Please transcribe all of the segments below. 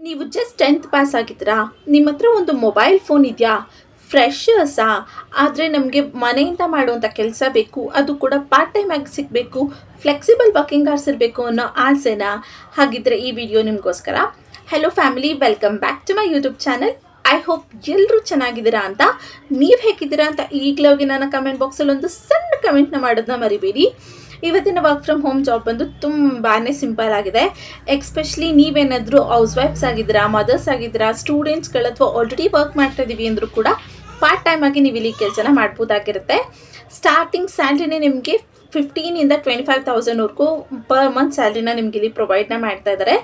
ನೀವು just 10th pass ಆಗಿದ್ದೀರಾ, ನಿಮ್ಮ ಹತ್ರ ಒಂದು ಮೊಬೈಲ್ ಫೋನ್ ಇದೆಯಾ, ಫ್ರೆಶರ್ಸಾ, ಆದರೆ ನಮಗೆ ಮನೆಯಿಂದ ಮಾಡುವಂಥ ಕೆಲಸ ಬೇಕು, ಅದು ಕೂಡ ಪಾರ್ಟ್ ಟೈಮ್ ಆಗಿ ಸಿಗಬೇಕು, ಫ್ಲೆಕ್ಸಿಬಲ್ ವರ್ಕಿಂಗ್ ಅವರ್ಸ್ ಇರಬೇಕು ಅನ್ನೋ ಆಸೆನಾ? ಹಾಗಿದ್ರೆ ಈ ವಿಡಿಯೋ ನಿಮಗೋಸ್ಕರ. Hello family, welcome back to my YouTube channel. I hope ಎಲ್ಲರೂ ಚೆನ್ನಾಗಿದ್ದೀರಾ ಅಂತ. ನೀವು ಹೇಗಿದ್ದೀರಾ ಅಂತ ಈಗಲೇ ಹೋಗಿ ನನ್ನ ಕಮೆಂಟ್ ಬಾಕ್ಸಲ್ಲಿ ಒಂದು ಸಣ್ಣ ಕಮೆಂಟ್ನ ಮಾಡೋದನ್ನ ಮರಿಬೇಡಿ. ಇವತ್ತಿನ ವರ್ಕ್ ಫ್ರಮ್ ಹೋಮ್ ಜಾಬ್ ಬಂದು ತುಂಬಾ ಸಿಂಪಲ್ ಆಗಿದೆ. ಎಕ್ಸ್ಪೆಷಲಿ ನೀವೇನಾದರೂ ಹೌಸ್ ವೈಫ್ಸ್ ಆಗಿದ್ದೀರಾ, ಮದರ್ಸ್ ಆಗಿದ್ದೀರಾ, ಸ್ಟೂಡೆಂಟ್ಸ್ಗಳು ಅಥವಾ ಆಲ್ರೆಡಿ ವರ್ಕ್ ಮಾಡ್ತಾ ಇದ್ದೀವಿ ಅಂದರೂ ಕೂಡ ಪಾರ್ಟ್ ಟೈಮ್ ಆಗಿ ನೀವು ಇಲ್ಲಿ ಕೆಲಸನ ಮಾಡ್ಬೋದಾಗಿರುತ್ತೆ. ಸ್ಟಾರ್ಟಿಂಗ್ ಸ್ಯಾಲ್ರಿನೇ ನಿಮಗೆ 15ಇಂದ 25,000ವರೆಗೂ ಪರ್ ಮಂತ್ ಸ್ಯಾಲ್ರಿನ ನಿಮ್ಗೆ ಇಲ್ಲಿ ಪ್ರೊವೈಡ್ನ ಮಾಡ್ತಾ ಇದ್ದಾರೆ.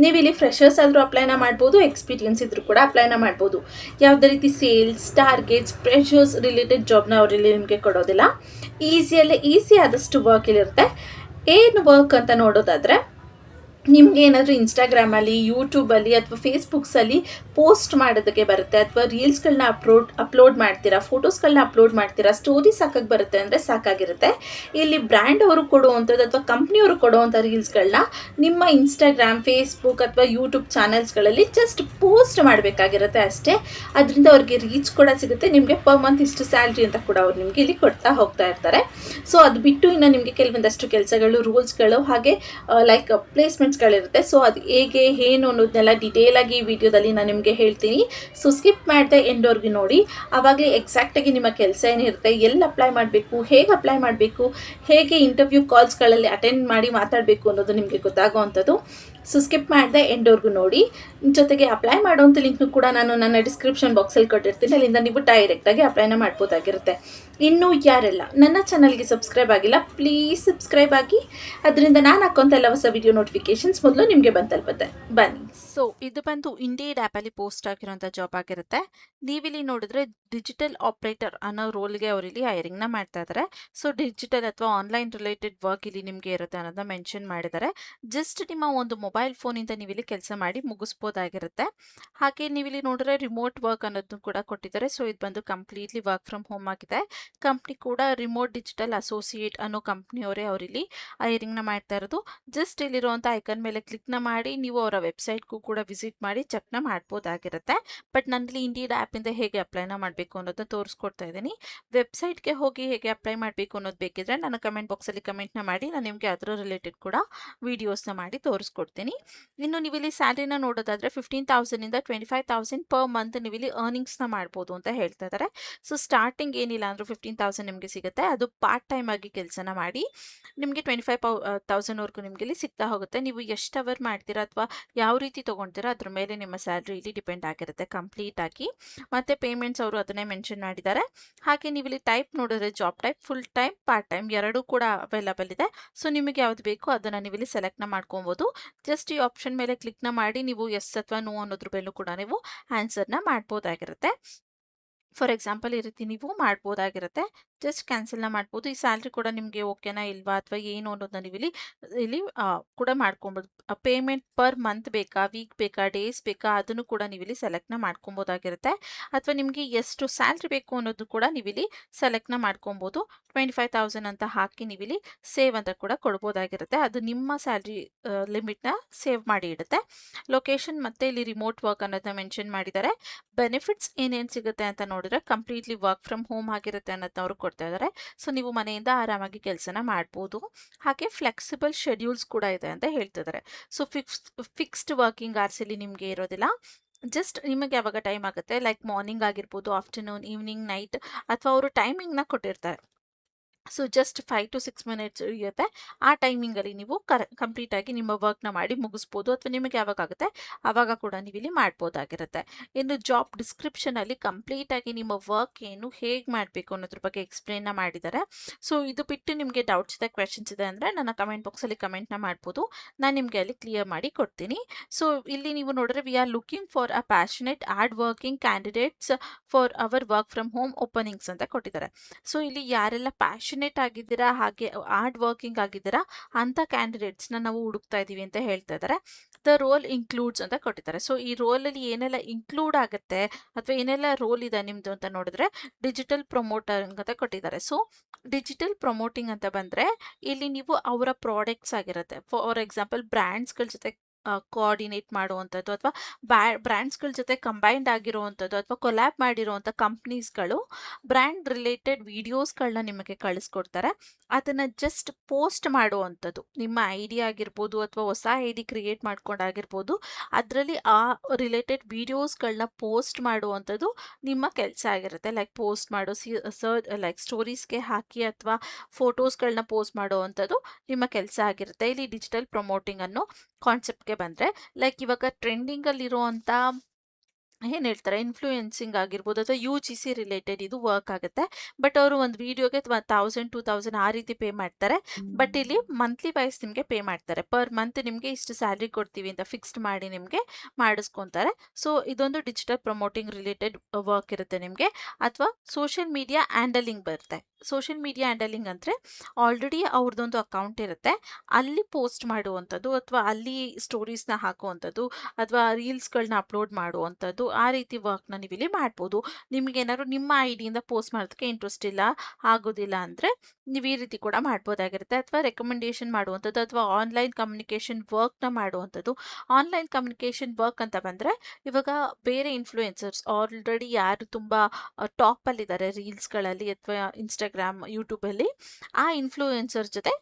ನೀವು ಇಲ್ಲಿ ಫ್ರೆಶರ್ಸ್ ಆದರೂ ಅಪ್ಲೈನ ಮಾಡ್ಬೋದು, ಎಕ್ಸ್ಪೀರಿಯನ್ಸ್ ಇದ್ರೂ ಕೂಡ ಅಪ್ಲೈನ ಮಾಡ್ಬೋದು. ಯಾವುದೇ ರೀತಿ ಸೇಲ್ಸ್, ಟಾರ್ಗೆಟ್ಸ್, ಪ್ರೆಷರ್ಸ್ ರಿಲೇಟೆಡ್ ಜಾಬ್ನ ಅವರಲ್ಲಿ ನಿಮಗೆ ಕೊಡೋದಿಲ್ಲ. ಈಸಿ ಆದಷ್ಟು ವರ್ಕ್ ಇಲ್ಲಿರುತ್ತೆ. ಏನು ವರ್ಕ್ ಅಂತ ನೋಡೋದಾದರೆ, ನಿಮಗೆ ಏನಾದರೂ ಇನ್ಸ್ಟಾಗ್ರಾಮಲ್ಲಿ, ಯೂಟ್ಯೂಬಲ್ಲಿ ಅಥವಾ ಫೇಸ್ಬುಕ್ಸಲ್ಲಿ ಪೋಸ್ಟ್ ಮಾಡೋದಕ್ಕೆ ಬರುತ್ತೆ, ಅಥವಾ ರೀಲ್ಸ್ಗಳನ್ನ ಅಪ್ಲೋಡ್ ಮಾಡ್ತೀರಾ, ಫೋಟೋಸ್ಗಳನ್ನ ಅಪ್ಲೋಡ್ ಮಾಡ್ತೀರಾ, ಸ್ಟೋರೀಸ್ ಹಾಕಕ್ಕೆ ಬರುತ್ತೆ ಅಂದರೆ ಸಾಕಾಗಿರುತ್ತೆ. ಇಲ್ಲಿ ಬ್ರ್ಯಾಂಡ್ ಅವರು ಕೊಡುವಂಥದ್ದು ಅಥವಾ ಕಂಪ್ನಿಯವರು ಕೊಡುವಂಥ ರೀಲ್ಸ್ಗಳನ್ನ ನಿಮ್ಮ ಇನ್ಸ್ಟಾಗ್ರಾಮ್, ಫೇಸ್ಬುಕ್ ಅಥವಾ ಯೂಟ್ಯೂಬ್ ಚಾನಲ್ಸ್ಗಳಲ್ಲಿ ಜಸ್ಟ್ ಪೋಸ್ಟ್ ಮಾಡಬೇಕಾಗಿರುತ್ತೆ ಅಷ್ಟೇ. ಅದರಿಂದ ಅವ್ರಿಗೆ ರೀಚ್ ಕೂಡ ಸಿಗುತ್ತೆ, ನಿಮಗೆ ಪರ್ ಮಂತ್ ಇಷ್ಟು ಸ್ಯಾಲ್ರಿ ಅಂತ ಕೂಡ ಅವ್ರು ನಿಮಗೆ ಇಲ್ಲಿ ಕೊಡ್ತಾ ಹೋಗ್ತಾ ಇರ್ತಾರೆ. ಸೊ ಅದು ಬಿಟ್ಟು ಇನ್ನು ನಿಮಗೆ ಕೆಲವೊಂದಷ್ಟು ಕೆಲಸಗಳು, ರೂಲ್ಸ್ಗಳು, ಹಾಗೆ ಲೈಕ್ ಪ್ಲೇಸ್ಮೆಂಟ್ಸ್ಗಳಿರುತ್ತೆ. ಸೊ ಅದು ಹೇಗೆ ಏನು ಅನ್ನೋದನ್ನೆಲ್ಲ ಡೀಟೇಲಾಗಿ ಈ ವಿಡಿಯೋದಲ್ಲಿ ನಾನು ನಿಮಗೆ ಹೇಳ್ತೀನಿ. ಸೊ ಸ್ಕಿಪ್ ಮಾಡದೆ ಎಂಡ್ವರೆಗೂ ನೋಡಿ. ಆವಾಗಲೇ ಎಕ್ಸಾಕ್ಟಾಗಿ ನಿಮ್ಮ ಕೆಲಸ ಏನಿರುತ್ತೆ, ಎಲ್ಲಿ ಅಪ್ಲೈ ಮಾಡಬೇಕು, ಹೇಗೆ ಅಪ್ಲೈ ಮಾಡಬೇಕು, ಹೇಗೆ ಇಂಟರ್ವ್ಯೂ ಕಾಲ್ಸ್ಗಳಲ್ಲಿ ಅಟೆಂಡ್ ಮಾಡಿ ಮಾತಾಡಬೇಕು ಅನ್ನೋದು ನಿಮಗೆ ಗೊತ್ತಾಗುವಂಥದ್ದು. ಸೊ ಸ್ಕಿಪ್ ಮಾಡದೆ ಎಂಡ್ವರೆಗೂ ನೋಡಿ. ಜೊತೆಗೆ ಅಪ್ಲೈ ಮಾಡುವಂಥ ಲಿಂಕ್ನು ಕೂಡ ನಾನು ನನ್ನ ಡಿಸ್ಕ್ರಿಪ್ಷನ್ ಬಾಕ್ಸಲ್ಲಿ ಕೊಟ್ಟಿರ್ತೀನಿ, ಅಲ್ಲಿಂದ ನೀವು ಡೈರೆಕ್ಟಾಗಿ ಅಪ್ಲೈನ ಮಾಡ್ಬೋದಾಗಿರುತ್ತೆ. ಇನ್ನೂ ಯಾರೆಲ್ಲ ನನ್ನ ಚಾನಲ್ಗೆ ಸಬ್ಸ್ಕ್ರೈಬ್ ಆಗಿಲ್ಲ, ಪ್ಲೀಸ್ ಸಬ್ಸ್ಕ್ರೈಬ್ ಆಗಿ. ಅದರಿಂದ ನಾನು ಹಾಕೋಂಥ ಎಲ್ಲ ಹೊಸ ವಿಡಿಯೋ ನೋಟಿಫಿಕೇಶನ್ಸ್ ಮೊದಲು ನಿಮಗೆ ಬಂತಲ್ಪತ್ತೆ. ಬನ್ನಿ. ಸೊ ಇದು ಬಂದು ಇಂಡೀಡ್ ಆ್ಯಪಲ್ಲಿ ಪೋಸ್ಟ್ ಆಗಿರೋಂಥ ಜಾಬ್ ಆಗಿರುತ್ತೆ. ನೀವಿಲ್ಲಿ ನೋಡಿದ್ರೆ ಡಿಜಿಟಲ್ ಆಪ್ರೇಟರ್ ಅನ್ನೋ ರೋಲ್ಗೆ ಅವರಿಲ್ಲಿ ಹೈರಿಂಗ್ನ ಮಾಡ್ತಾ ಇದ್ದಾರೆ. ಸೊ ಡಿಜಿಟಲ್ ಅಥವಾ ಆನ್ಲೈನ್ ರಿಲೇಟೆಡ್ ವರ್ಕ್ ಇಲ್ಲಿ ನಿಮಗೆ ಇರುತ್ತೆ ಅನ್ನೋದನ್ನ ಮೆನ್ಷನ್ ಮಾಡಿದ್ದಾರೆ. ಜಸ್ಟ್ ನಿಮ್ಮ ಒಂದು ಮೊಬೈಲ್ ಫೋನಿಂದ ನೀವಿಲ್ಲಿ ಕೆಲಸ ಮಾಡಿ ಮುಗಿಸ್ಬೋದಾಗಿರುತ್ತೆ. ಹಾಗೆ ನೀವಿಲ್ಲಿ ನೋಡಿದ್ರೆ ರಿಮೋಟ್ ವರ್ಕ್ ಅನ್ನೋದನ್ನು ಕೂಡ ಕೊಟ್ಟಿದ್ದಾರೆ. ಸೊ ಇದು ಬಂದು ಕಂಪ್ಲೀಟ್ಲಿ ವರ್ಕ್ ಫ್ರಮ್ ಹೋಮ್ ಆಗಿದೆ. ಕಂಪ್ನಿ ಕೂಡ ರಿಮೋಟ್ ಡಿಜಿಟಲ್ ಅಸೋಸಿಯೇಟ್ ಅನ್ನೋ ಕಂಪ್ನಿಯವರೇ ಅವರಿಲ್ಲಿ ಹೈರಿಂಗ್ನ ಮಾಡ್ತಾ ಇರೋದು. ಜಸ್ಟ್ ಇಲ್ಲಿರುವಂಥ ಐಕನ್ ಮೇಲೆ ಕ್ಲಿಕ್ನ ಮಾಡಿ ನೀವು ಅವರ ವೆಬ್ಸೈಟ್ಗೂ ಕೂಡ ವಿಸಿಟ್ ಮಾಡಿ ಚೆಕ್ನ ಮಾಡ್ಬೋದಾಗಿರುತ್ತೆ. ಬಟ್ ನನ್ನಲ್ಲಿ ಇಂಡೀಡ್ ಆ್ಯಪಿಂದ ಹೇಗೆ ಅಪ್ಲೈನ ಮಾಡಬೇಕು ಅನ್ನೋದನ್ನ ತೋರಿಸ್ಕೊಡ್ತಾ ಇದ್ದೀನಿ. ವೆಬ್ಸೈಟ್ಗೆ ಹೋಗಿ ಹೇಗೆ ಅಪ್ಲೈ ಮಾಡಬೇಕು ಅನ್ನೋದು ಬೇಕಿದ್ರೆ ನನ್ನ ಕಮೆಂಟ್ ಬಾಕ್ಸಲ್ಲಿ ಕಮೆಂಟ್ನ ಮಾಡಿ, ನಾನು ನಿಮಗೆ ಅದರ ರಿಲೇಟೆಡ್ ಕೂಡ ವೀಡಿಯೋಸ್ನ ಮಾಡಿ ತೋರಿಸ್ಕೊಡ್ತೀನಿ. ಇನ್ನು ನೀವಿಲ್ಲಿ ಸ್ಯಾಲ್ರಿನ ನೋಡೋದಾದರೆ 15,000ಇಂದ 25,000 ಪರ್ ಮಂತ್ ನೀವಿಲ್ಲಿ ಅರ್ನಿಂಗ್ಸ್ನ ಮಾಡ್ಬೋದು ಅಂತ ಹೇಳ್ತಾ ಇದ್ದಾರೆ. ಸೊ ಸ್ಟಾರ್ಟಿಂಗ್ ಏನಿಲ್ಲ ಅಂದರೂ 15,000 ನಿಮಗೆ ಸಿಗುತ್ತೆ. ಅದು ಪಾರ್ಟ್ ಟೈಮ್ ಆಗಿ ಕೆಲಸನ ಮಾಡಿ ನಿಮಗೆ 25,000ವರೆಗೂ ನಿಮಗೆ ಇಲ್ಲಿ ಸಿಗ್ತಾ ಹೋಗುತ್ತೆ. ನೀವು ಎಷ್ಟು ಅವರ್ ಮಾಡ್ತೀರಾ ಅಥವಾ ಯಾವ ರೀತಿ ತೊಗೊಳ್ತೀರಾ ಅದ್ರ ಮೇಲೆ ನಿಮ್ಮ ಸ್ಯಾಲ್ರಿ ಇಲ್ಲಿ ಡಿಪೆಂಡ್ ಆಗಿರುತ್ತೆ ಕಂಪ್ಲೀಟ್ ಆಗಿ. ಮತ್ತು ಪೇಮೆಂಟ್ಸ್ ಅವರು ಅದನ್ನೇ ಮೆನ್ಷನ್ ಮಾಡಿದ್ದಾರೆ. ಹಾಗೆ ನೀವು ಇಲ್ಲಿ ಟೈಪ್ ನೋಡಿದ್ರೆ job type full time, part time ಎರಡೂ ಕೂಡ ಅವೈಲಬಲ್ ಇದೆ. ಸೊ ನಿಮಗೆ ಯಾವ್ದು ಬೇಕೋ ಅದನ್ನು ನೀವು ಇಲ್ಲಿ ಸೆಲೆಕ್ಟ್ನ ಮಾಡ್ಕೊಬೋದು. ಜಸ್ಟ್ ಈ ಆಪ್ಷನ್ ಮೇಲೆ ಕ್ಲಿಕ್ನ ಮಾಡಿ ನೀವು ಎಸ್ ಅಥವಾ ನೋ ಅನ್ನೋದ್ರ ಮೇಲೂ ಕೂಡ ನೀವು ಆನ್ಸರ್ನ ಮಾಡ್ಬೋದಾಗಿರುತ್ತೆ. ಫಾರ್ ಎಕ್ಸಾಂಪಲ್ ಈ ರೀತಿ ನೀವು ಮಾಡ್ಬೋದಾಗಿರುತ್ತೆ. ಜಸ್ಟ್ ಕ್ಯಾನ್ಸಲ್ನ ಮಾಡ್ಬೋದು. ಈ ಸ್ಯಾಲ್ರಿ ಕೂಡ ನಿಮಗೆ ಓಕೆನಾ ಇಲ್ವಾ ಅಥವಾ ಏನು ಅನ್ನೋದನ್ನ ನೀವು ಇಲ್ಲಿ ಕೂಡ ಮಾಡ್ಕೊಬೋದು. ಪೇಮೆಂಟ್ ಪರ್ ಮಂತ್ ಬೇಕಾ, ವೀಕ್ ಬೇಕಾ, ಡೇಸ್ ಬೇಕಾ, ಅದನ್ನು ಕೂಡ ನೀವು ಇಲ್ಲಿ ಸೆಲೆಕ್ಟ್ನ ಮಾಡ್ಕೊಬೋದಾಗಿರುತ್ತೆ. ಅಥವಾ ನಿಮಗೆ ಎಷ್ಟು ಸ್ಯಾಲ್ರಿ ಬೇಕು ಅನ್ನೋದು ಕೂಡ ನೀವಿಲ್ಲಿ ಸೆಲೆಕ್ಟ್ನ ಮಾಡ್ಕೊಬೋದು. 25,000 ಅಂತ ಹಾಕಿ ನೀವಿಲ್ಲಿ ಸೇವ್ ಅಂತ ಕೂಡ ಕೊಡ್ಬೋದಾಗಿರುತ್ತೆ. ಅದು ನಿಮ್ಮ ಸ್ಯಾಲ್ರಿ ಲಿಮಿಟ್ನ ಸೇವ್ ಮಾಡಿ ಇಡುತ್ತೆ. ಲೊಕೇಶನ್ ಮತ್ತು ಇಲ್ಲಿ ರಿಮೋಟ್ ವರ್ಕ್ ಅನ್ನೋದನ್ನ ಮೆನ್ಷನ್ ಮಾಡಿದ್ದಾರೆ. ಬೆನಿಫಿಟ್ಸ್ ಏನೇನು ಸಿಗುತ್ತೆ ಅಂತ ನೋಡಿದ್ರೆ ಕಂಪ್ಲೀಟ್ಲಿ ವರ್ಕ್ ಫ್ರಮ್ ಹೋಮ್ ಆಗಿರುತ್ತೆ ಅನ್ನೋದನ್ನ ಅವರು ಕೊಡ್ತಾ ಇದ್ದಾರೆ. ಸೊ ನೀವು ಮನೆಯಿಂದ ಆರಾಮಾಗಿ ಕೆಲಸನ ಮಾಡ್ಬೋದು. ಹಾಗೆ ಫ್ಲೆಕ್ಸಿಬಲ್ ಶೆಡ್ಯೂಲ್ಸ್ ಕೂಡ ಇದೆ ಅಂತ ಹೇಳ್ತಿದ್ದಾರೆ. ಸೊ ಫಿಕ್ಸ್ಡ್ ವರ್ಕಿಂಗ್ ಅವರ್ಸ್ ಇಲ್ಲಿ ನಿಮಗೆ ಇರೋದಿಲ್ಲ. ಜಸ್ಟ್ ನಿಮಗೆ ಯಾವಾಗ ಟೈಮ್ ಆಗುತ್ತೆ, ಲೈಕ್ ಮಾರ್ನಿಂಗ್ ಆಗಿರ್ಬೋದು, ಆಫ್ಟರ್ನೂನ್, ಈವ್ನಿಂಗ್, ನೈಟ್, ಅಥವಾ ಅವರು ಟೈಮಿಂಗ್ನ ಕೊಟ್ಟಿರ್ತಾರೆ. ಸೊ ಜಸ್ಟ್ 5 to 6 ಮಿನಿಟ್ಸ್ ಇರುತ್ತೆ. ಆ ಟೈಮಿಂಗಲ್ಲಿ ನೀವು ಕಂಪ್ಲೀಟಾಗಿ ನಿಮ್ಮ ವರ್ಕ್ನ ಮಾಡಿ ಮುಗಿಸ್ಬೋದು. ಅಥವಾ ನಿಮಗೆ ಯಾವಾಗ ಆಗುತ್ತೆ ಆವಾಗ ಕೂಡ ನೀವು ಇಲ್ಲಿ ಮಾಡ್ಬೋದಾಗಿರುತ್ತೆ. ಇನ್ನು ಜಾಬ್ ಡಿಸ್ಕ್ರಿಪ್ಷನಲ್ಲಿ ಕಂಪ್ಲೀಟಾಗಿ ನಿಮ್ಮ ವರ್ಕ್ ಏನು, ಹೇಗೆ ಮಾಡಬೇಕು ಅನ್ನೋದ್ರ ಬಗ್ಗೆ ಎಕ್ಸ್ಪ್ಲೇನ್ನ ಮಾಡಿದ್ದಾರೆ. ಸೊ ಇದು ಬಿಟ್ಟು ನಿಮಗೆ ಡೌಟ್ಸ್ ಇದೆ, ಕ್ವೆಶನ್ಸ್ ಇದೆ ಅಂದರೆ ನನ್ನ ಕಮೆಂಟ್ ಬಾಕ್ಸಲ್ಲಿ ಕಮೆಂಟ್ನ ಮಾಡ್ಬೋದು. ನಾನು ನಿಮಗೆ ಅಲ್ಲಿ ಕ್ಲಿಯರ್ ಮಾಡಿ ಕೊಡ್ತೀನಿ. ಸೊ ಇಲ್ಲಿ ನೀವು ನೋಡಿದ್ರೆ we are looking for a passionate hard working candidates for our work from home openings ಅಂತ ಕೊಟ್ಟಿದ್ದಾರೆ. ಸೊ ಇಲ್ಲಿ ಯಾರೆಲ್ಲ ಪ್ಯಾಷನೇಟ್ ಆಗಿದ್ದೀರಾ, ಹಾಗೆ ಹಾರ್ಡ್ ವರ್ಕಿಂಗ್ ಆಗಿದ್ದೀರಾ ಅಂತ ಕ್ಯಾಂಡಿಡೇಟ್ಸ್ನ ನಾವು ಹುಡುಕ್ತಾ ಇದ್ದೀವಿ ಅಂತ ಹೇಳ್ತಾ ಇದ್ದಾರೆ. ದ ರೋಲ್ ಇನ್ಕ್ಲೂಡ್ಸ್ ಅಂತ ಕೊಟ್ಟಿದ್ದಾರೆ. ಸೊ ಈ ರೋಲಲ್ಲಿ ಏನೆಲ್ಲ ಇನ್ಕ್ಲೂಡ್ ಆಗುತ್ತೆ ಅಥವಾ ಏನೆಲ್ಲ ರೋಲ್ ಇದೆ ನಿಮ್ಮದು ಅಂತ ನೋಡಿದ್ರೆ ಡಿಜಿಟಲ್ ಪ್ರಮೋಟರ್ ಅಂತ ಕೊಟ್ಟಿದ್ದಾರೆ. ಸೊ ಡಿಜಿಟಲ್ ಪ್ರಮೋಟಿಂಗ್ ಅಂತ ಬಂದರೆ ಇಲ್ಲಿ ನೀವು ಅವರ ಪ್ರಾಡಕ್ಟ್ಸ್ ಆಗಿರುತ್ತೆ. ಫಾರ್ ಎಕ್ಸಾಂಪಲ್ ಬ್ರ್ಯಾಂಡ್ಸ್ಗಳ ಜೊತೆ ಕೋಆರ್ಡಿನೇಟ್ ಮಾಡುವಂಥದ್ದು ಅಥವಾ ಬ್ರ್ಯಾಂಡ್ಸ್ಗಳ ಜೊತೆ ಕಂಬೈನ್ಡ್ ಆಗಿರುವಂಥದ್ದು ಅಥವಾ ಕೊಲ್ಯಾಬ್ ಮಾಡಿರುವಂಥ ಕಂಪ್ನೀಸ್ಗಳು ಬ್ರ್ಯಾಂಡ್ ರಿಲೇಟೆಡ್ ವಿಡಿಯೋಸ್ಗಳನ್ನ ನಿಮಗೆ ಕಳಿಸ್ಕೊಡ್ತಾರೆ. ಅದನ್ನು ಜಸ್ಟ್ ಪೋಸ್ಟ್ ಮಾಡುವಂಥದ್ದು, ನಿಮ್ಮ ಐಡಿ ಆಗಿರ್ಬೋದು ಅಥವಾ ಹೊಸ ಐಡಿ ಕ್ರಿಯೇಟ್ ಮಾಡ್ಕೊಂಡಾಗಿರ್ಬೋದು, ಅದರಲ್ಲಿ ಆ ರಿಲೇಟೆಡ್ ವಿಡಿಯೋಸ್ಗಳನ್ನ ಪೋಸ್ಟ್ ಮಾಡುವಂಥದ್ದು ನಿಮ್ಮ ಕೆಲಸ ಆಗಿರುತ್ತೆ. ಲೈಕ್ ಪೋಸ್ಟ್ ಮಾಡೋ ಲೈಕ್ ಸ್ಟೋರೀಸ್ಗೆ ಹಾಕಿ ಅಥವಾ ಫೋಟೋಸ್ಗಳನ್ನ ಪೋಸ್ಟ್ ಮಾಡುವಂಥದ್ದು ನಿಮ್ಮ ಕೆಲಸ ಆಗಿರುತ್ತೆ. ಇಲ್ಲಿ ಡಿಜಿಟಲ್ ಪ್ರಮೋಟಿಂಗ್ ಅನ್ನೋ ಕಾನ್ಸೆಪ್ಟ್ಗೆ ಬಂದರೆ, ಲೈಕ್ ಇವಾಗ ಟ್ರೆಂಡಿಂಗಲ್ಲಿರುವಂಥ ಏನು ಹೇಳ್ತಾರೆ ಇನ್ಫ್ಲೂಯೆನ್ಸಿಂಗ್ ಆಗಿರ್ಬೋದು ಅಥವಾ UGC ರಿಲೇಟೆಡ್ ಇದು ವರ್ಕ್ ಆಗುತ್ತೆ. ಬಟ್ ಅವರು ಒಂದು ವಿಡಿಯೋಗೆ 1000-2000 ಆ ರೀತಿ ಪೇ ಮಾಡ್ತಾರೆ. ಬಟ್ ಇಲ್ಲಿ ಮಂತ್ಲಿ ವೈಸ್ ನಿಮಗೆ ಪೇ ಮಾಡ್ತಾರೆ. ಪರ್ ಮಂತ್ ನಿಮಗೆ ಇಷ್ಟು ಸ್ಯಾಲ್ರಿ ಕೊಡ್ತೀವಿ ಅಂತ ಫಿಕ್ಸ್ಡ್ ಮಾಡಿ ನಿಮಗೆ ಮಾಡಿಸ್ಕೊತಾರೆ. ಸೊ ಇದೊಂದು ಡಿಜಿಟಲ್ ಪ್ರಮೋಟಿಂಗ್ ರಿಲೇಟೆಡ್ ವರ್ಕ್ ಇರುತ್ತೆ ನಿಮಗೆ. ಅಥವಾ ಸೋಷಿಯಲ್ ಮೀಡಿಯಾ ಹ್ಯಾಂಡಲಿಂಗ್ ಬರುತ್ತೆ. ಸೋಷಿಯಲ್ ಮೀಡಿಯಾ ಹ್ಯಾಂಡಲಿಂಗ್ ಅಂದರೆ ಆಲ್ರೆಡಿ ಅವ್ರದ್ದೊಂದು ಅಕೌಂಟ್ ಇರುತ್ತೆ, ಅಲ್ಲಿ ಪೋಸ್ಟ್ ಮಾಡುವಂಥದ್ದು ಅಥವಾ ಅಲ್ಲಿ ಸ್ಟೋರೀಸ್ನ ಹಾಕುವಂಥದ್ದು ಅಥವಾ ರೀಲ್ಸ್ಗಳನ್ನ ಅಪ್ಲೋಡ್ ಮಾಡುವಂಥದ್ದು, ಆ ರೀತಿ ವರ್ಕ್ನ ನೀವು ಇಲ್ಲಿ ಮಾಡ್ಬೋದು. ನಿಮಗೇನಾದ್ರು ನಿಮ್ಮ ಐಡಿಯಿಂದ ಪೋಸ್ಟ್ ಮಾಡೋದಕ್ಕೆ ಇಂಟ್ರೆಸ್ಟ್ ಇಲ್ಲ, ಆಗೋದಿಲ್ಲ ಅಂದರೆ ನೀವು ಈ ರೀತಿ ಕೂಡ ಮಾಡ್ಬೋದಾಗಿರುತ್ತೆ. ಅಥವಾ ರೆಕಮೆಂಡೇಶನ್ ಮಾಡುವಂಥದ್ದು ಅಥವಾ ಆನ್ಲೈನ್ ಕಮ್ಯುನಿಕೇಷನ್ ವರ್ಕ್ನ ಮಾಡುವಂಥದ್ದು. ಆನ್ಲೈನ್ ಕಮ್ಯುನಿಕೇಷನ್ ವರ್ಕ್ ಅಂತ ಬಂದರೆ ಇವಾಗ ಬೇರೆ ಇನ್ಫ್ಲೂಯೆನ್ಸರ್ಸ್ ಆಲ್ರೆಡಿ ಯಾರು ತುಂಬ ಟಾಪಲ್ಲಿದ್ದಾರೆ ರೀಲ್ಸ್ಗಳಲ್ಲಿ ಅಥವಾ ಇನ್ಸ್ಟಾಗ್ರಾಮ್ ಯೂಟ್ಯೂಬಲ್ಲಿ, ಆ ಇನ್ಫ್ಲೂಯೆನ್ಸರ್ ಜೊತೆ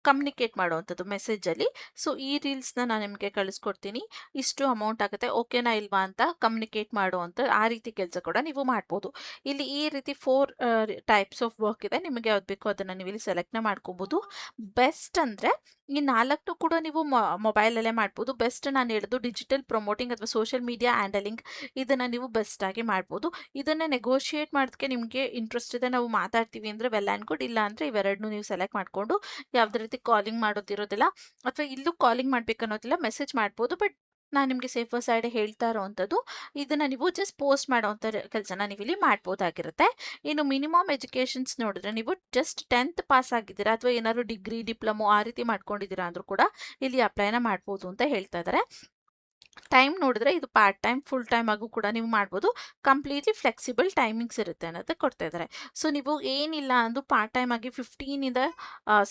ಕಮ್ಯುನಿಕೇಟ್ ಮಾಡುವಂಥದ್ದು ಮೆಸೇಜಲ್ಲಿ. ಸೊ ಈ ರೀಲ್ಸ್ನ ನಾನು ನಿಮಗೆ ಕಳಿಸ್ಕೊಡ್ತೀನಿ, ಇಷ್ಟು ಅಮೌಂಟ್ ಆಗುತ್ತೆ, ಓಕೆನಾ ಇಲ್ವಾ ಅಂತ ಕಮ್ಯುನಿಕೇಟ್ ಮಾಡುವಂಥ ಆ ರೀತಿ ಕೆಲಸ ಕೂಡ ನೀವು ಮಾಡ್ಬೋದು. ಇಲ್ಲಿ ಈ ರೀತಿ 4 ಟೈಪ್ಸ್ ಆಫ್ ವರ್ಕ್ ಇದೆ. ನಿಮಗೆ ಯಾವ್ದು ಬೇಕೋ ಅದನ್ನು ನೀವು ಇಲ್ಲಿ ಸೆಲೆಕ್ಟ್ನ ಮಾಡ್ಕೋಬೋದು. ಬೆಸ್ಟ್ ಅಂದರೆ ಈ 4 ಕೂಡ ನೀವು ಮೊಬೈಲಲ್ಲೇ ಮಾಡ್ಬೋದು. ಬೆಸ್ಟ್ ನಾನು ಹೇಳೋದು ಡಿಜಿಟಲ್ ಪ್ರಮೋಟಿಂಗ್ ಅಥವಾ ಸೋಷಿಯಲ್ ಮೀಡಿಯಾ ಹ್ಯಾಂಡಲಿಂಗ್, ಇದನ್ನು ನೀವು ಬೆಸ್ಟಾಗಿ ಮಾಡ್ಬೋದು. ಇದನ್ನು ನೆಗೋಷಿಯೇಟ್ ಮಾಡೋದಕ್ಕೆ ನಿಮಗೆ ಇಂಟ್ರೆಸ್ಟ್ ಇದೆ, ನಾವು ಮಾತಾಡ್ತೀವಿ ಅಂದರೆ ವೆಲ್ ಆ್ಯಂಡ್ ಗುಡ್. ಇಲ್ಲ ಅಂದರೆ ಇವೆರಡನ್ನೂ ನೀವು ಸೆಲೆಕ್ಟ್ ಮಾಡಿಕೊಂಡು ಯಾವುದೇ ರೀತಿ ಕಾಲಿಂಗ್ ಮಾಡೋದಿರೋದಿಲ್ಲ ಅಥವಾ ಇಲ್ಲೂ ಕಾಲಿಂಗ್ ಮಾಡ್ಬೇಕನ್ನೋದಿಲ್ಲ, ಮೆಸೇಜ್ ಮಾಡ್ಬೋದು. ಬಟ್ ನಾನು ನಿಮಗೆ ಸೇಫರ್ ಸೈಡ್ ಹೇಳ್ತಾ ಇರೋವಂಥದ್ದು ಇದನ್ನು ನೀವು ಜಸ್ಟ್ ಪೋಸ್ಟ್ ಮಾಡೋವಂಥ ಕೆಲಸನ ನೀವು ಇಲ್ಲಿ ಮಾಡ್ಬೋದಾಗಿರುತ್ತೆ. ಇನ್ನು ಮಿನಿಮಮ್ ಎಜುಕೇಷನ್ಸ್ ನೋಡಿದ್ರೆ ನೀವು ಜಸ್ಟ್ 10th ಪಾಸ್ ಆಗಿದ್ದೀರಾ ಅಥವಾ ಏನಾದ್ರು ಡಿಗ್ರಿ ಡಿಪ್ಲೊಮೊ ಆ ರೀತಿ ಮಾಡ್ಕೊಂಡಿದ್ದೀರಾ ಅಂದರೂ ಕೂಡ ಇಲ್ಲಿ ಅಪ್ಲೈನ ಮಾಡ್ಬೋದು ಅಂತ ಹೇಳ್ತಾ ಇದ್ದಾರೆ. ಟೈಮ್ ನೋಡಿದ್ರೆ ಇದು ಪಾರ್ಟ್ ಟೈಮ್ ಫುಲ್ ಟೈಮ್ ಆಗೂ ಕೂಡ ನೀವು ಮಾಡ್ಬೋದು. ಕಂಪ್ಲೀಟ್ಲಿ ಫ್ಲೆಕ್ಸಿಬಲ್ ಟೈಮಿಂಗ್ಸ್ ಇರುತ್ತೆ ಅನ್ನೋದು ಕೊಡ್ತಾ ಇದ್ದಾರೆ. ಸೊ ನೀವು ಏನಿಲ್ಲ ಅಂದು ಪಾರ್ಟ್ ಟೈಮ್ ಆಗಿ 15ಇಂದ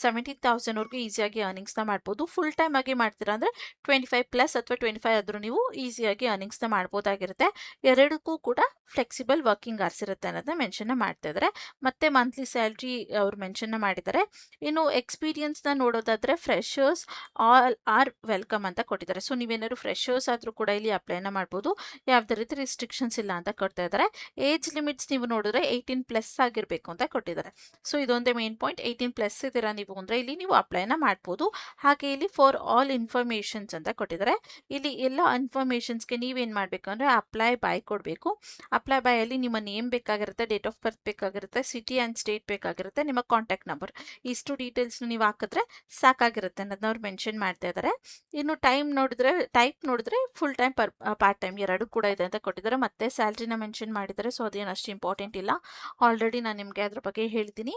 17,000ವರೆಗೂ ಈಸಿಯಾಗಿ ಅರ್ನಿಂಗ್ಸ್ನ ಮಾಡ್ಬೋದು. ಫುಲ್ ಟೈಮ್ ಆಗಿ ಮಾಡ್ತೀರಾ ಅಂದರೆ 25+ ಅಥವಾ 25 ಆದರೂ ನೀವು ಈಸಿಯಾಗಿ ಅರ್ನಿಂಗ್ಸ್ನ ಮಾಡ್ಬೋದಾಗಿರುತ್ತೆ. ಎರಡಕ್ಕೂ ಕೂಡ ಫ್ಲೆಕ್ಸಿಬಲ್ ವರ್ಕಿಂಗ್ ಅವರ್ಸ್ ಇರುತ್ತೆ ಅನ್ನೋದನ್ನ ಮೆನ್ಷನ್ನ ಮಾಡ್ತಾ ಇದ್ದಾರೆ. ಮತ್ತು ಮಂತ್ಲಿ ಸ್ಯಾಲ್ರಿ ಅವ್ರು ಮೆನ್ಷನ್ನ ಮಾಡಿದ್ದಾರೆ. ಇನ್ನು ಎಕ್ಸ್ಪೀರಿಯನ್ಸ್ನ ನೋಡೋದಾದರೆ ಫ್ರೆಶರ್ಸ್ ಆಲ್ ಆರ್ ವೆಲ್ಕಮ್ ಅಂತ ಕೊಟ್ಟಿದ್ದಾರೆ. ಸೊ ನೀವೇನಾದ್ರು ಫ್ರೆಶರ್ಸ್ ಆದರೂ ಕೂಡ ಇಲ್ಲಿ ಅಪ್ಲೈನ ಮಾಡ್ಬೋದು, ಯಾವುದೇ ರೀತಿ ರಿಸ್ಟ್ರಿಕ್ಷನ್ಸ್ ಇಲ್ಲ ಅಂತ ಕೊಡ್ತಾ ಇದ್ದಾರೆ. ಏಜ್ ಲಿಮಿಟ್ಸ್ ನೀವು ನೋಡಿದ್ರೆ 18+ ಆಗಿರಬೇಕು ಅಂತ ಕೊಟ್ಟಿದ್ದಾರೆ. ಸೊ ಇದೊಂದೇ ಮೇನ್ ಪಾಯಿಂಟ್, 18+ ಇದ್ದೀರಾ ನೀವು ಅಂದರೆ ಇಲ್ಲಿ ನೀವು ಅಪ್ಲೈನ ಮಾಡ್ಬೋದು. ಹಾಗೆ ಇಲ್ಲಿ ಫಾರ್ ಆಲ್ ಇನ್ಫಾರ್ಮೇಷನ್ಸ್ ಅಂತ ಕೊಟ್ಟಿದ್ದಾರೆ. ಇಲ್ಲಿ ಎಲ್ಲ ಇನ್ಫಾರ್ಮೇಷನ್ಸ್ಗೆ ನೀವೇನು ಮಾಡಬೇಕು ಅಂದರೆ ಅಪ್ಲೈ ಬೈ ಕೊಡಬೇಕು. ಅಪ್ಲೈ ಬೈಯಲ್ಲಿ ನಿಮ್ಮ ನೇಮ್ ಬೇಕಾಗಿರುತ್ತೆ, ಡೇಟ್ ಆಫ್ ಬರ್ತ್ ಬೇಕಾಗಿರುತ್ತೆ, ಸಿಟಿ ಆ್ಯಂಡ್ ಸ್ಟೇಟ್ ಬೇಕಾಗಿರುತ್ತೆ, ನಿಮ್ಮ ಕಾಂಟ್ಯಾಕ್ಟ್ ನಂಬರ್, ಇಷ್ಟು ಡೀಟೇಲ್ಸ್ನ ನೀವು ಹಾಕಿದ್ರೆ ಸಾಕಾಗಿರುತ್ತೆ ಅನ್ನೋದನ್ನ ಅವ್ರು ಮೆನ್ಷನ್ ಮಾಡ್ತಾ ಇದ್ದಾರೆ. ಇನ್ನು ಟೈಪ್ ನೋಡಿದ್ರೆ ಫುಲ್ ಟೈಮ್ ಪಾರ್ಟ್ ಟೈಮ್ ಎರಡು ಕೂಡ ಇದೆ ಅಂತ ಕೊಟ್ಟಿದ್ದಾರೆ. ಮತ್ತೆ ಸ್ಯಾಲ್ರಿನ ಮೆನ್ಷನ್ ಮಾಡಿದ್ದಾರೆ. ಸೊ ಅದೇನು ಅಷ್ಟು ಇಂಪಾರ್ಟೆಂಟ್ ಇಲ್ಲ, ಆಲ್ರೆಡಿ ನಾನು ನಿಮಗೆ ಅದ್ರ ಬಗ್ಗೆ ಹೇಳ್ತೀನಿ.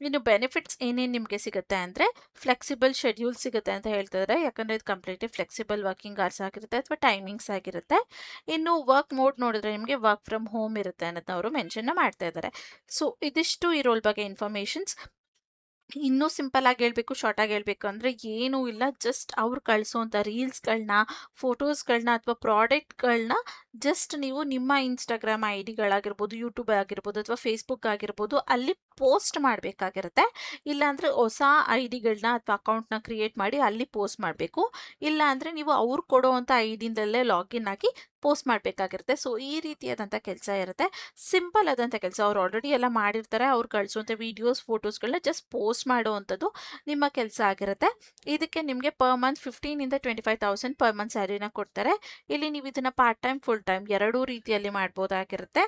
ಇನ್ನು ಬೆನಿಫಿಟ್ಸ್ ಏನೇನು ನಿಮಗೆ ಸಿಗುತ್ತೆ ಅಂದರೆ ಫ್ಲೆಕ್ಸಿಬಲ್ ಶೆಡ್ಯೂಲ್ ಸಿಗುತ್ತೆ ಅಂತ ಹೇಳ್ತಿದ್ದಾರೆ. ಯಾಕಂದರೆ ಇದು ಕಂಪ್ಲೀಟ್ಲಿ ಫ್ಲೆಕ್ಸಿಬಲ್ ವರ್ಕಿಂಗ್ ಅವರ್ಸ್ ಆಗಿರುತ್ತೆ ಅಥವಾ ಟೈಮಿಂಗ್ಸ್ ಆಗಿರುತ್ತೆ. ಇನ್ನು ವರ್ಕ್ ಮೋಡ್ ನೋಡಿದ್ರೆ ನಿಮಗೆ ವರ್ಕ್ ಫ್ರಮ್ ಹೋಮ್ ಇರುತ್ತೆ ಅನ್ನೋದನ್ನ ಅವರು ಮೆನ್ಷನ್ನ ಮಾಡ್ತಾ ಇದ್ದಾರೆ. ಸೊ ಇದಿಷ್ಟು ಈ ರೋಲ್ ಬಗ್ಗೆ ಇನ್ಫಾರ್ಮೇಷನ್ಸ್. ಇನ್ನೂ ಸಿಂಪಲ್ ಆಗಿ ಹೇಳ್ಬೇಕು, ಶಾರ್ಟ್ ಆಗಿ ಹೇಳ್ಬೇಕು ಅಂದರೆ ಏನೂ ಇಲ್ಲ, ಜಸ್ಟ್ ಅವ್ರು ಕಳಿಸೋವಂಥ ರೀಲ್ಸ್ಗಳನ್ನ, ಫೋಟೋಸ್ಗಳನ್ನ ಅಥವಾ ಪ್ರಾಡಕ್ಟ್ಗಳನ್ನ ಜಸ್ಟ್ ನೀವು ನಿಮ್ಮ ಇನ್ಸ್ಟಾಗ್ರಾಮ್ ಐಡಿಗಳಾಗಿರ್ಬೋದು, ಯೂಟ್ಯೂಬ್ ಆಗಿರ್ಬೋದು ಅಥವಾ ಫೇಸ್ಬುಕ್ ಆಗಿರ್ಬೋದು ಅಲ್ಲಿ ಪೋಸ್ಟ್ ಮಾಡಬೇಕಾಗಿರುತ್ತೆ. ಇಲ್ಲಾಂದರೆ ಹೊಸ ಐಡಿಗಳನ್ನ ಅಥವಾ ಅಕೌಂಟ್ನ ಕ್ರಿಯೇಟ್ ಮಾಡಿ ಅಲ್ಲಿ ಪೋಸ್ಟ್ ಮಾಡಬೇಕು. ಇಲ್ಲ ಅಂದರೆ ನೀವು ಅವ್ರು ಕೊಡೋವಂಥ ಐಡಿಯಿಂದಲೇ ಲಾಗಿನ್ ಆಗಿ ಪೋಸ್ಟ್ ಮಾಡಬೇಕಾಗಿರುತ್ತೆ. ಸೊ ಈ ರೀತಿಯಾದಂಥ ಕೆಲಸ ಇರುತ್ತೆ, ಸಿಂಪಲ್ ಆದಂಥ ಕೆಲಸ. ಅವ್ರು ಆಲ್ರೆಡಿ ಎಲ್ಲ ಮಾಡಿರ್ತಾರೆ, ಅವ್ರು ಕಳಿಸುವಂಥ ವೀಡಿಯೋಸ್ ಫೋಟೋಸ್ಗಳನ್ನ ಜಸ್ಟ್ ಪೋಸ್ಟ್ ಮಾಡುವಂಥದ್ದು ನಿಮ್ಮ ಕೆಲಸ ಆಗಿರುತ್ತೆ. ಇದಕ್ಕೆ ನಿಮಗೆ ಪರ್ ಮಂತ್ 15ಇಂದ 25,000 ಪರ್ ಮಂತ್ ಸ್ಯಾಲರಿನ ಕೊಡ್ತಾರೆ. ಇಲ್ಲಿ ನೀವು ಇದನ್ನು ಪಾರ್ಟ್ ಟೈಮ್ ಫುಲ್ ಟೈಮ್ ಎರಡೂ ರೀತಿಯಲ್ಲಿ ಮಾಡ್ಬೋದಾಗಿರುತ್ತೆ.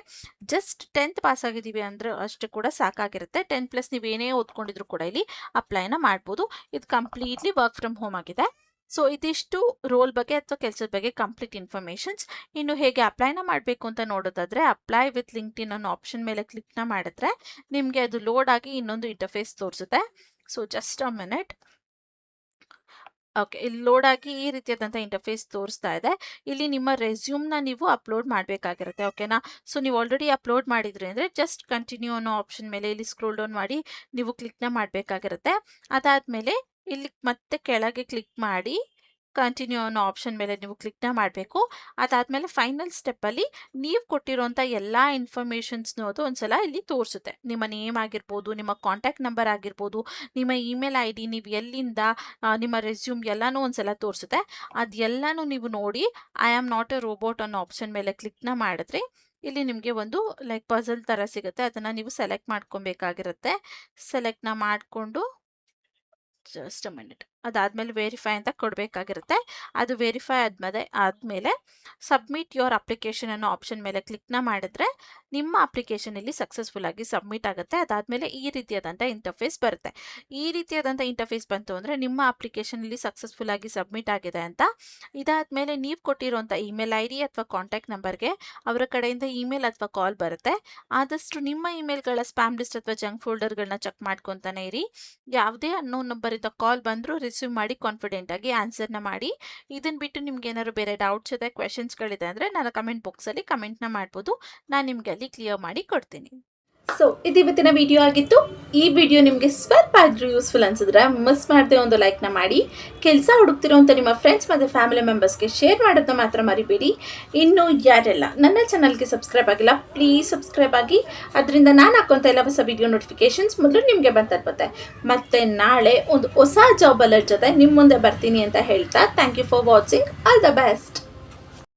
ಜಸ್ಟ್ 10th ಪಾಸ್ ಆಗಿದ್ದೀವಿ ಅಂದರೆ ಅಷ್ಟು ಕೂಡ ಸಾಕಾಗಿರುತ್ತೆ. 10+ ನೀವೇನೇ ಓದ್ಕೊಂಡಿದ್ರು ಕೂಡ ಇಲ್ಲಿ ಅಪ್ಲೈನ ಮಾಡ್ಬೋದು. ಇದು ಕಂಪ್ಲೀಟ್ಲಿ ವರ್ಕ್ ಫ್ರಮ್ ಹೋಮ್ ಆಗಿದೆ. ಸೊ ಇದಿಷ್ಟು ರೋಲ್ ಬಗ್ಗೆ ಅಥವಾ ಕೆಲಸದ ಬಗ್ಗೆ ಕಂಪ್ಲೀಟ್ ಇನ್ಫಾರ್ಮೇಷನ್ಸ್. ಇನ್ನು ಹೇಗೆ ಅಪ್ಲೈನ ಮಾಡಬೇಕು ಅಂತ ನೋಡೋದಾದರೆ ಅಪ್ಲೈ ವಿತ್ ಲಿಂಕ್ಡ್ಇನ್ ಅನ್ನೋ ಆಪ್ಷನ್ ಮೇಲೆ ಕ್ಲಿಕ್ನ ಮಾಡಿದ್ರೆ ನಿಮಗೆ ಅದು ಲೋಡ್ ಆಗಿ ಇನ್ನೊಂದು ಇಂಟರ್ಫೇಸ್ ತೋರಿಸುತ್ತೆ. So just a minute. Okay, ಇಲ್ಲಿ ಲೋಡ್ ಆಗಿ ಈ ರೀತಿಯಾದಂಥ ಇಂಟರ್ಫೇಸ್ ತೋರಿಸ್ತಾ ಇದೆ. ಇಲ್ಲಿ ನಿಮ್ಮ ರೆಸ್ಯೂಮ್ನ ನೀವು ಅಪ್ಲೋಡ್ ಮಾಡಬೇಕಾಗಿರುತ್ತೆ. ಓಕೆನಾ? ಸೊ ನೀವು ಆಲ್ರೆಡಿ ಅಪ್ಲೋಡ್ ಮಾಡಿದ್ರಿ ಅಂದರೆ ಜಸ್ಟ್ ಕಂಟಿನ್ಯೂ ಅನ್ನೋ ಆಪ್ಷನ್ ಮೇಲೆ ಇಲ್ಲಿ ಸ್ಕ್ರೋಲ್ ಡೌನ್ ಮಾಡಿ ನೀವು ಕ್ಲಿಕ್ನ ಮಾಡಬೇಕಾಗಿರುತ್ತೆ. ಅದಾದಮೇಲೆ ಇಲ್ಲಿ ಮತ್ತೆ ಕೆಳಗೆ ಕ್ಲಿಕ್ ಮಾಡಿ ಕಂಟಿನ್ಯೂ ಅನ್ನೋ ಆಪ್ಷನ್ ಮೇಲೆ ನೀವು ಕ್ಲಿಕ್ನ ಮಾಡಬೇಕು. ಅದಾದಮೇಲೆ ಫೈನಲ್ ಸ್ಟೆಪ್ಪಲ್ಲಿ ನೀವು ಕೊಟ್ಟಿರೋಂಥ ಎಲ್ಲ ಇನ್ಫಾರ್ಮೇಷನ್ಸ್ನೂ ಅದು ಒಂದ್ಸಲ ಇಲ್ಲಿ ತೋರಿಸುತ್ತೆ. ನಿಮ್ಮ ನೇಮ್ ಆಗಿರ್ಬೋದು, ನಿಮ್ಮ ಕಾಂಟ್ಯಾಕ್ಟ್ ನಂಬರ್ ಆಗಿರ್ಬೋದು, ನಿಮ್ಮ ಇಮೇಲ್ ಐ ಡಿ, ನೀವು ಎಲ್ಲಿಂದ, ನಿಮ್ಮ ರೆಸ್ಯೂಮ್ ಎಲ್ಲನೂ ಒಂದ್ಸಲ ತೋರಿಸುತ್ತೆ. ಅದೆಲ್ಲನೂ ನೀವು ನೋಡಿ I am not A robot ಅನ್ನೋ ಆಪ್ಷನ್ ಮೇಲೆ ಕ್ಲಿಕ್ನ ಮಾಡಿದ್ರೆ ಇಲ್ಲಿ ನಿಮಗೆ ಒಂದು ಲೈಕ್ ಪಜಲ್ ಥರ ಸಿಗುತ್ತೆ. ಅದನ್ನು ನೀವು ಸೆಲೆಕ್ಟ್ ಮಾಡ್ಕೊಬೇಕಾಗಿರುತ್ತೆ. ಸೆಲೆಕ್ಟ್ನ ಮಾಡಿಕೊಂಡು ಜಸ್ಟ್ ಅ ಮಿನಿಟ್, ಅದಾದಮೇಲೆ ವೆರಿಫೈ ಅಂತ ಕೊಡಬೇಕಾಗಿರುತ್ತೆ. ಅದು ವೆರಿಫೈ ಆದಮೇಲೆ ಸಬ್ಮಿಟ್ ಯುವರ್ ಅಪ್ಲಿಕೇಶನ್ ಅನ್ನೋ ಆಪ್ಷನ್ ಮೇಲೆ ಕ್ಲಿಕ್ನ ಮಾಡಿದ್ರೆ ನಿಮ್ಮ ಅಪ್ಲಿಕೇಶನ್ ಇಲ್ಲಿ ಸಕ್ಸಸ್ಫುಲ್ ಆಗಿ ಸಬ್ಮಿಟ್ ಆಗುತ್ತೆ. ಅದಾದಮೇಲೆ ಈ ರೀತಿಯಾದಂಥ ಇಂಟರ್ಫೇಸ್ ಬರುತ್ತೆ. ಈ ರೀತಿಯಾದಂಥ ಇಂಟರ್ಫೇಸ್ ಬಂತು ಅಂದರೆ ನಿಮ್ಮ ಅಪ್ಲಿಕೇಶನ್ ಇಲ್ಲಿ ಸಕ್ಸಸ್ಫುಲ್ ಆಗಿ ಸಬ್ಮಿಟ್ ಆಗಿದೆ ಅಂತ. ಇದಾದಮೇಲೆ ನೀವು ಕೊಟ್ಟಿರುವಂಥ ಇಮೇಲ್ ಐ ಡಿ ಅಥವಾ ಕಾಂಟ್ಯಾಕ್ಟ್ ನಂಬರ್ಗೆ ಅವರ ಕಡೆಯಿಂದ ಇಮೇಲ್ ಅಥವಾ ಕಾಲ್ ಬರುತ್ತೆ. ಆದಷ್ಟು ನಿಮ್ಮ ಇಮೇಲ್ಗಳ ಸ್ಪ್ಯಾಮ್ ಲಿಸ್ಟ್ ಅಥವಾ ಜಂಕ್ ಫೋಲ್ಡರ್ಗಳನ್ನ ಚೆಕ್ ಮಾಡ್ಕೊತಾನೆ ಇರಿ. ಯಾವುದೇ ಅನ್ನೋನ್ ನಂಬರಿಂದ ಕಾಲ್ ಬಂದರೂ ರಿಸೀವ್ ಮಾಡಿ ಕಾನ್ಫಿಡೆಂಟ್ ಆಗಿ ಆನ್ಸರ್ನ ಮಾಡಿ. ಇದನ್ನು ಬಿಟ್ಟು ನಿಮ್ಗೆ ಏನಾದ್ರು ಬೇರೆ ಡೌಟ್ಸ್ ಇದೆ, ಕ್ವೆಶನ್ಸ್ಗಳಿದೆ ಅಂದರೆ ನಾನು ಕಮೆಂಟ್ ಬಾಕ್ಸಲ್ಲಿ ಕಮೆಂಟ್ನ ಮಾಡ್ಬೋದು. ನಾನು ನಿಮಗೆ ಅಲ್ಲಿ ಕ್ಲಿಯರ್ ಮಾಡಿ ಕೊಡ್ತೀನಿ. ಸೊ ಇದು ಇವತ್ತಿನ ವಿಡಿಯೋ ಆಗಿತ್ತು. ಈ ವಿಡಿಯೋ ನಿಮಗೆ ಸ್ವಲ್ಪ ಆದರೂ ಯೂಸ್ಫುಲ್ ಅನ್ಸಿದ್ರೆ ಮಿಸ್ ಮಾಡದೆ ಒಂದು ಲೈಕ್ನ ಮಾಡಿ. ಕೆಲಸ ಹುಡುಕ್ತಿರೋಂಥ ನಿಮ್ಮ ಫ್ರೆಂಡ್ಸ್ ಮತ್ತು ಫ್ಯಾಮಿಲಿ ಮೆಂಬರ್ಸ್ಗೆ ಶೇರ್ ಮಾಡೋದನ್ನ ಮಾತ್ರ ಮರಿಬೇಡಿ. ಇನ್ನು ಯಾರೆಲ್ಲ ನನ್ನ ಚಾನಲ್ಗೆ ಸಬ್ಸ್ಕ್ರೈಬ್ ಆಗಿಲ್ಲ ಪ್ಲೀಸ್ ಸಬ್ಸ್ಕ್ರೈಬ್ ಆಗಿ. ಅದರಿಂದ ನಾನು ಹಾಕೋಂಥ ಎಲ್ಲ ಹೊಸ ವಿಡಿಯೋ ನೋಟಿಫಿಕೇಶನ್ಸ್ ಮೊದಲು ನಿಮಗೆ ಬಂದಿರುತ್ತೆ. ಮತ್ತು ನಾಳೆ ಒಂದು ಹೊಸ ಜಾಬ್ ಅಲರ್ಟ್ ಜೊತೆ ನಿಮ್ಮ ಮುಂದೆ ಬರ್ತೀನಿ ಅಂತ ಹೇಳ್ತಾ thank you for watching. All the best.